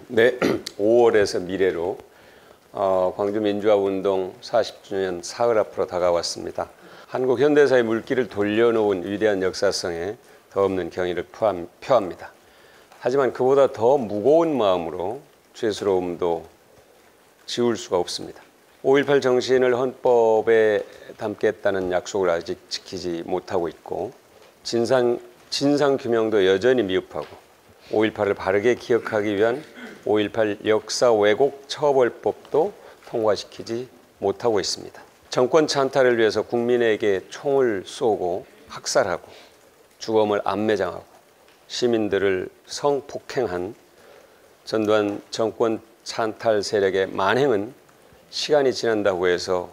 네, 5월에서 미래로 광주민주화운동 40주년 사흘 앞으로 다가왔습니다. 한국 현대사의 물길을 돌려놓은 위대한 역사성에 더없는 경의를 표합니다. 하지만 그보다 더 무거운 마음으로 죄스러움도 지울 수가 없습니다. 5.18 정신을 헌법에 담겠다는 약속을 아직 지키지 못하고 있고 진상규명도 여전히 미흡하고 5.18을 바르게 기억하기 위한 5.18 역사 왜곡 처벌법도 통과시키지 못하고 있습니다. 정권 찬탈을 위해서 국민에게 총을 쏘고 학살하고 주검을 안매장하고 시민들을 성폭행한 전두환 정권 찬탈 세력의 만행은 시간이 지난다고 해서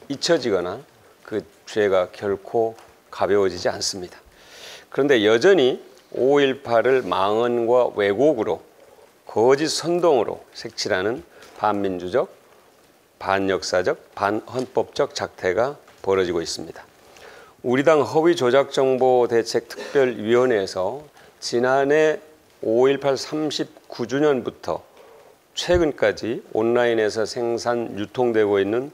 잊혀지거나 그 죄가 결코 가벼워지지 않습니다. 그런데 여전히 5.18을 망언과 왜곡으로 거짓 선동으로 색칠하는 반민주적, 반역사적, 반헌법적 작태가 벌어지고 있습니다. 우리 당 허위조작정보대책특별위원회에서 지난해 5.18 39주년부터 최근까지 온라인에서 생산, 유통되고 있는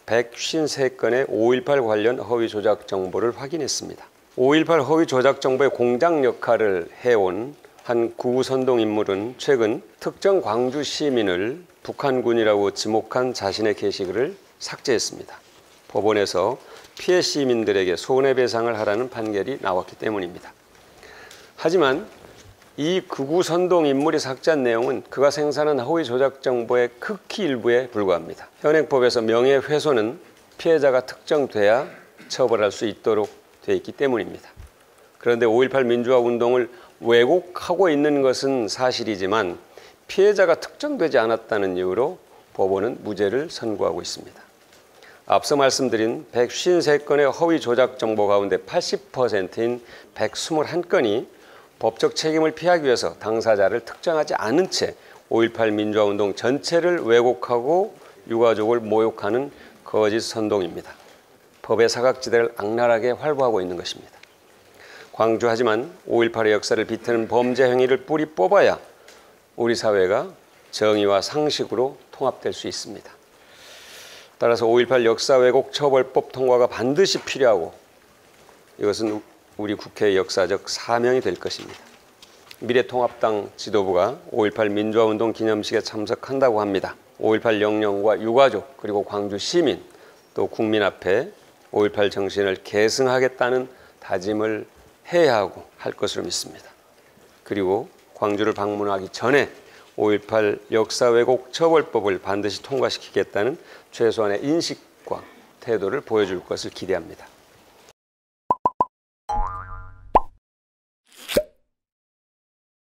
153건의 5.18 관련 허위조작 정보를 확인했습니다. 5.18 허위조작 정보의 공장 역할을 해온 한 구선동 인물은 최근 특정 광주 시민을 북한군이라고 지목한 자신의 게시글을 삭제했습니다. 법원에서 피해 시민들에게 손해배상을 하라는 판결이 나왔기 때문입니다. 하지만 이 극우 선동 인물이 삭제한 내용은 그가 생산한 허위 조작 정보의 극히 일부에 불과합니다. 현행법에서 명예훼손은 피해자가 특정돼야 처벌할 수 있도록 되어 있기 때문입니다. 그런데 5.18 민주화 운동을 왜곡하고 있는 것은 사실이지만 피해자가 특정되지 않았다는 이유로 법원은 무죄를 선고하고 있습니다. 앞서 말씀드린 153건의 허위 조작 정보 가운데 80%인 121건이 법적 책임을 피하기 위해서 당사자를 특정하지 않은 채 5.18 민주화운동 전체를 왜곡하고 유가족을 모욕하는 거짓 선동입니다. 법의 사각지대를 악랄하게 활보하고 있는 것입니다. 광주하지만 5.18의 역사를 비트는 범죄 행위를 뿌리 뽑아야 우리 사회가 정의와 상식으로 통합될 수 있습니다. 따라서 5.18 역사 왜곡 처벌법 통과가 반드시 필요하고 이것은 우리 국회의 역사적 사명이 될 것입니다. 미래통합당 지도부가 5.18 민주화운동 기념식에 참석한다고 합니다. 5.18 영령과 유가족 그리고 광주 시민 또 국민 앞에 5.18 정신을 계승하겠다는 다짐을 해야 하고 할 것으로 믿습니다. 그리고 광주를 방문하기 전에 5.18 역사 왜곡 처벌법을 반드시 통과시키겠다는 최소한의 인식과 태도를 보여줄 것을 기대합니다.